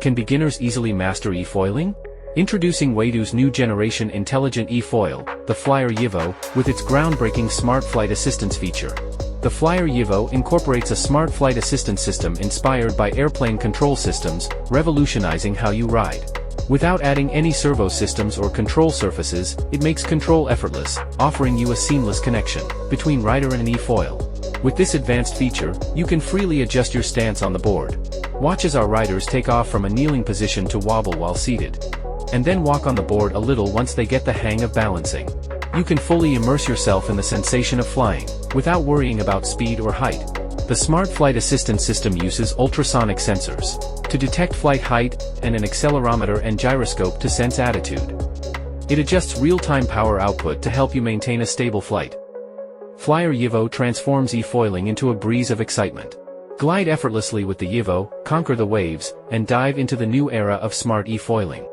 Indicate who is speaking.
Speaker 1: Can beginners easily master efoiling? Introducing Waydoo's new generation intelligent efoil, the Flyer EVO, with its groundbreaking smart flight assistance feature. The Flyer EVO incorporates a smart flight assistance system inspired by airplane control systems, revolutionizing how you ride. Without adding any servo systems or control surfaces, it makes control effortless, offering you a seamless connection between rider and an efoil. With this advanced feature, you can freely adjust your stance on the board. Watch as our riders take off from a kneeling position to wobble while seated, and then walk on the board a little once they get the hang of balancing. You can fully immerse yourself in the sensation of flying, without worrying about speed or height. The Smart Flight Assistance System uses ultrasonic sensors to detect flight height, and an accelerometer and gyroscope to sense attitude. It adjusts real-time power output to help you maintain a stable flight. Flyer EVO transforms efoiling into a breeze of excitement. Glide effortlessly with the EVO, conquer the waves, and dive into the new era of smart efoiling.